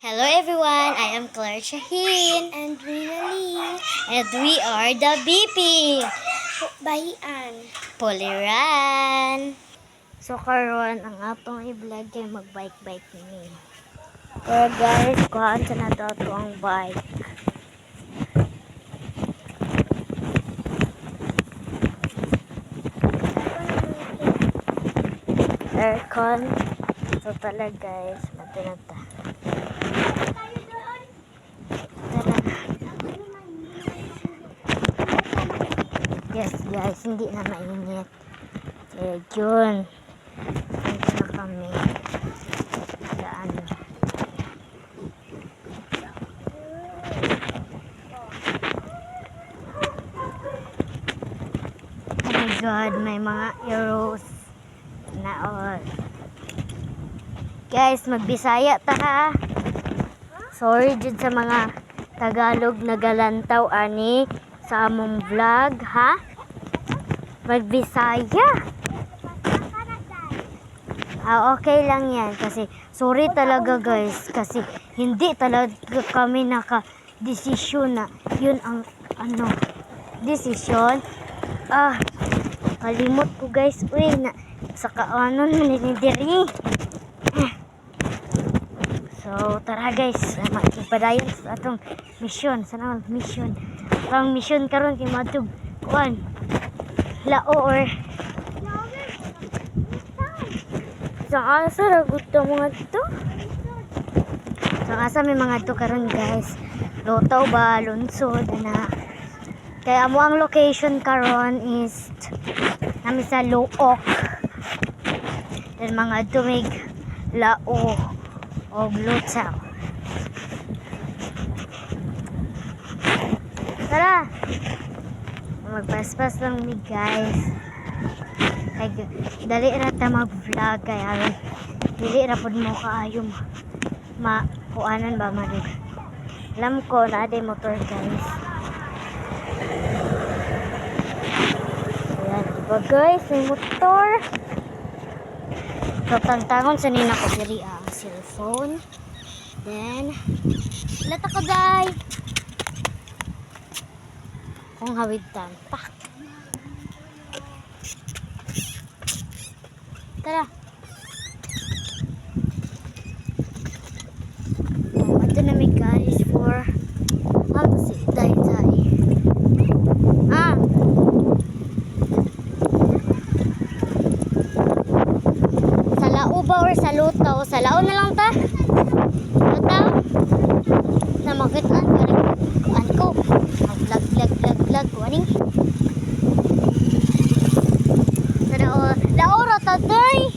Hello everyone, I am Claire Shaheen And Rina Lee. and we are the BP Bahian. Puliran. So karon ang atong i-vlog kay mag-bike ni. Pero guys, kuhaan sa nato ang bike. Aircon. So talaga guys, matinata. Yes guys, hindi na mainit. Kaya yun. Dito na kami. Saan? Oh my god, may mga arrows na all. Guys, magbisaya ta ha. Sorry dyan sa mga Tagalog na galantaw ani sa among vlog ha. Magbisaya. Okay lang yan kasi sorry talaga guys kasi hindi talaga kami naka-desisyon na yun ang desisyon. Kalimot ko guys. Uy, sa kaanon maninidiri. So, tara guys, magpadayon sa atong mission. Sana mission. Ang mission karon kay matug kuan. Lao or sa asa ragut mga to. Sa asa may mga to karon guys. Lotaw ba, lunsod na. Kaya amo ang location karon is nami sa Luok. Dan mga tumig lao o Lutsaw. Tara! Magpaspas lang ni guys. Kaya dali na ta mag-vlog kaya dili na po mo kaayong makuanan ba marig. Alam ko na ada motor guys. Ayan, diba guys, may motor. So, tantangon sa nina ko diri ang cellphone. Then, lata ka day. Kung hawid tampak. Tara. Ito na may guys for si day. Sa lao ba or sa lutaw? Sa lao na lang ta. Lutaw. Na makitaan ko. Vlog waning. Laura tatay.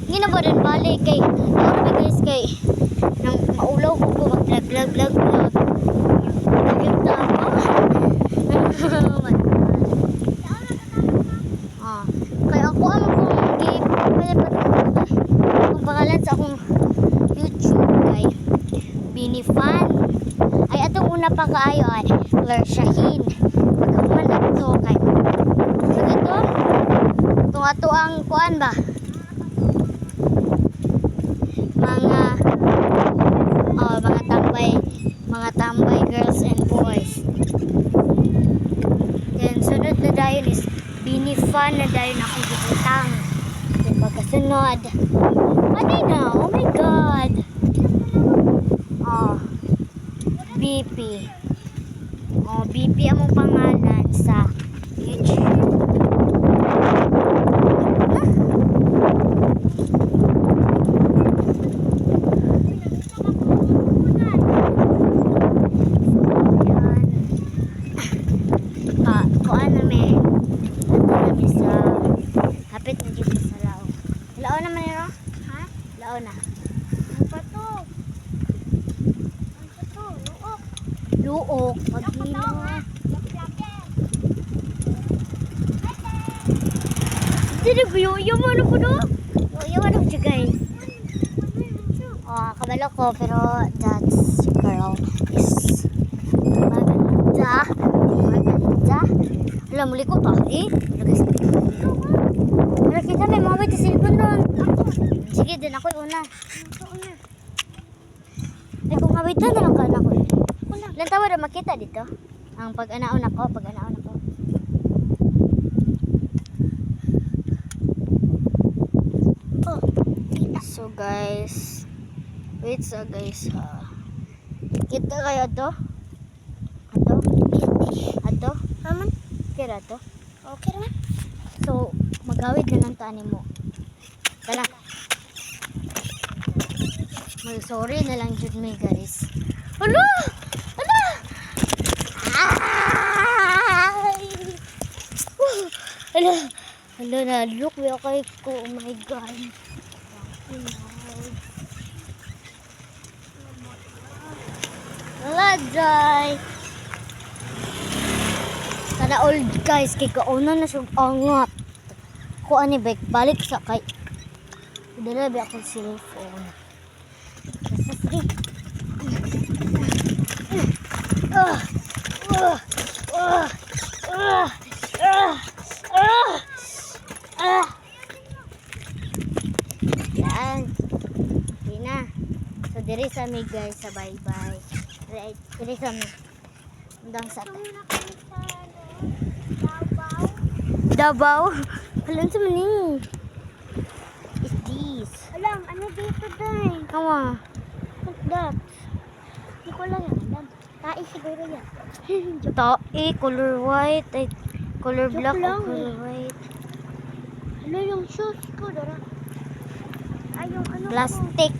Hindi na ba rin balik kay Laura guys kay nang maulaw ko mag-vlog. Yung tama. Kaya ako ang ang pangalan sa akong YouTube kay Binifan. Ay atong una pa kaayo ay Claire Shaheen. Pagkaman na ito kay ito itong ato ang kuan ba mga tambay girls and boys. Then sunod na dayon is Binifan na dayon akong gibutang. Then pagkasunod ano na, oh my god, BP. BP among pangalan sa YouTube. Kuan nami sa kapit na dito sa Lao. Lao naman nero? Ha? Lao na. Luok, pagino. Dito yo mo ano po do? Yo ano po guys? Kabalo ko pero that's girl is maganda. Alam muli ko pa eh. Pero kita may mga may cellphone doon. Sige din ako una. Kawitan na lang ka na ko. Ilan tawa na makita dito? Ang pag-anaon ako, Oh, So guys, wait guys ha. Kita kayo to? Ato? aman. Kira to? Okay naman. So, magawid na lang tani mo. Tala. Sorry na lang jud me guys. Hala! Hala! Ay! Hala! Hala na, look we kay ko. Oh my god. Hala, Jai! Sana all guys, kay kauna na siya angat. Ko ani balik sa kay. Dala ba akong cellphone. Sige. Yan. Hindi na. So, diri sa mi guys, sa bye-bye. Right, diri sa mi. Undang sa Davao. Halan sa mani. Is this? Alam, ano dito dahil? Kawa. What's that? Hindi ko lang yan, alam. Tai siguro yan. Color white. Ay, color Joke black o lang color eh. white. Ano yung shoes ko, Dora? Ay, yung ano Plastic.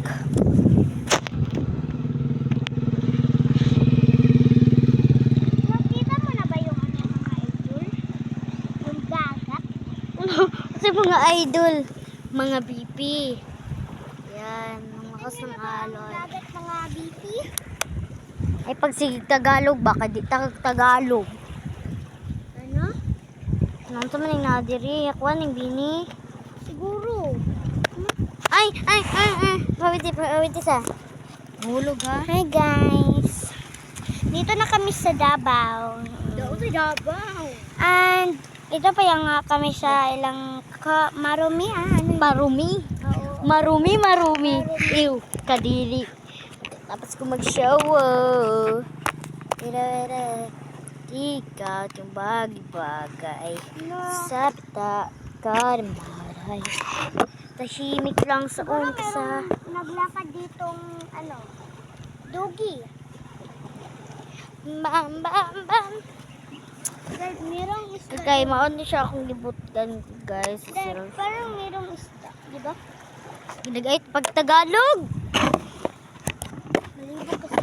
Nakita mo na ba yung ano mga idol? Yung dagat? Kasi mga idol. Mga BP. Yan. Mga kasang alon. Dagat mga BP? Ay, pag sige Tagalog, baka di Tagalog. Ano? Nang sa maning nadiri. Ako aning bini. Siguro. Ay. Pawiti sa. Hulog ha. Hi guys! Dito na kami sa Davao. Davao. And ito pa yung kami sa ilang marumi ano yun? Marumi. Oo. Marumi. Ew, kadiri. Tapos ko mag-shower. Tira. Ikaw yung bagay-bagay. No. Sa pita, karmaray. Tahimik lang sa Siguro umpisa. merong naglakad ditong ano, dugi. Bam. Dahil merong isda. Kaya maon siya akong gibutan guys. Dahil parang merong isda, di ba? Ginagay pag Tagalog. Malibog kasi.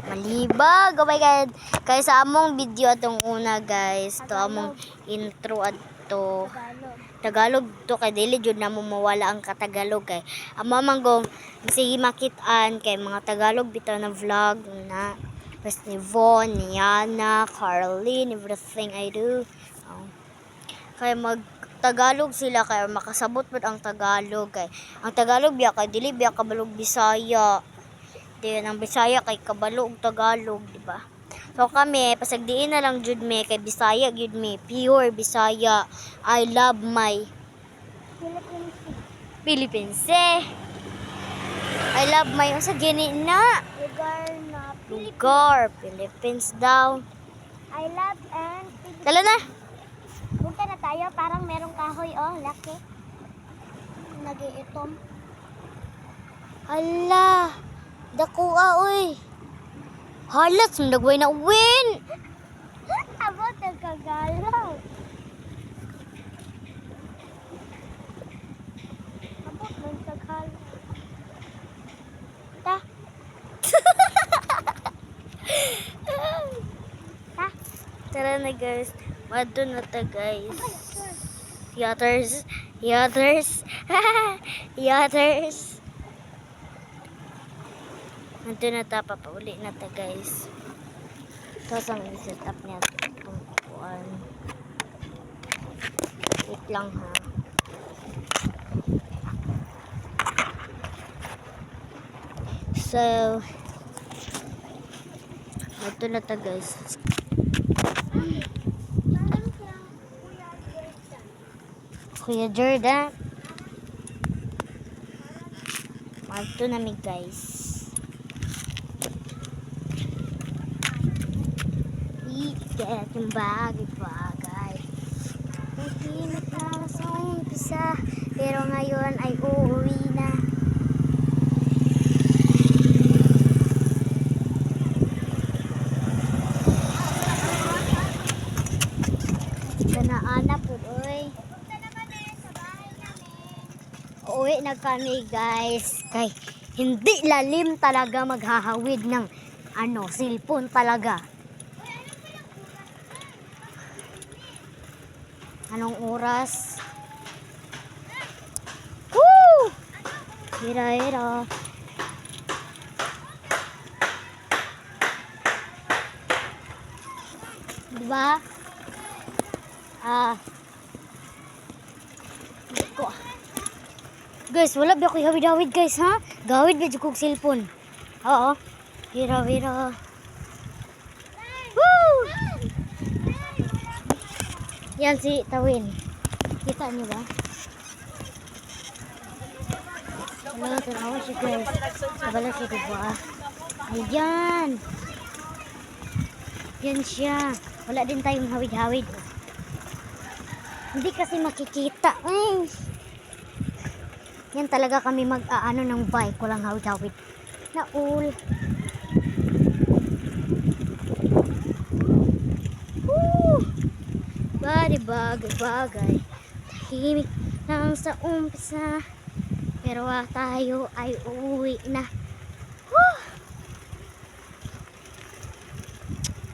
Malibag. Oh my god. Kaya sa among video atong una guys. To among intro at to Tagalog. Tagalog to kay dili jud na mo mawala ang katagalog kay amo man go sige makit-an kay mga Tagalog bitaw na vlog na basta ni Von, ni Yana, Caroline, everything I do. Kaya mag Tagalog sila kaya makasabot pud ang Tagalog kay ang Tagalog biya kay dili biya kabalog Bisaya. Di ang Bisaya kay kabalo og Tagalog, di ba? So kami pasagdiin na lang jud me kay Bisaya jud me, pure Bisaya. I love my Philippines. Philippines. I love my sa gini na Lugar na lugar Philippines daw. I love and Philippines. Dala na. Punta na tayo, parang merong kahoy, oh, laki. Nag-iitom. Hala. Dakuha oy. Halat sundagway na win. Abot, nagkagalaw. Abot, nagkagalaw. Ta. Ta. Tara na guys. Madto na ta guys. Yatters. Nandun na ta, papauli na ta guys. Tapos ang set up niya itong kukuan. Wait lang ha. So, nandun na ta guys. Kuya Jordan. Nandun na mi guys. forget yung bagay-bagay. Tahimik lang sa umpisa, pero ngayon ay uuwi na. Ganaan na po, oy. Uuwi na kami, guys. Kay hindi lalim talaga maghahawid ng cellphone talaga. Anong oras? Woo! Hira. Diba? Ko. Guys, wala ba ako hawid-hawid guys, ha? Gawid ba kong cellphone? Oo. Hira. Woo! Yan si Tawin. Kita niyo ba? Wala, tanawa siya guys. Sabala siya, diba? Ayan. Yan siya. Wala din tayong hawid-hawid. Hindi kasi makikita. Ay. Yan talaga kami mag-aano ng bike. Walang hawid-hawid. Naul. Woo! Bagay. Tahimik lang sa umpisa. Pero tayo ay uuwi na. Woo!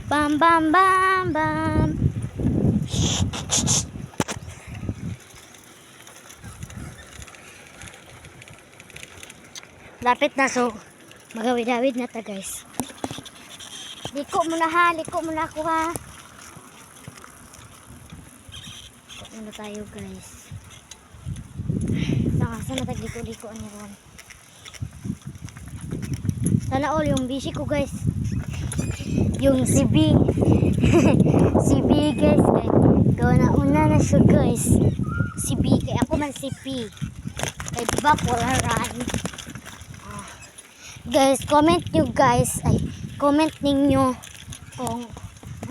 Bam. Lapit na, so magawid-awid na ta guys. Liko muna ako ha. Liko muna tayo guys. Saan na tagliko-liko ni Ron. Sana all yung busy ko guys. Yung si B. Si B guys. Kaya una na siya guys. Si B. Kaya ako man si P. Kaya diba polaran. Guys, comment ninyo kung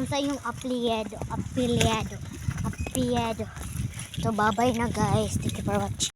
sa inyong apelyido. So, bye-bye na guys. Thank you for watching.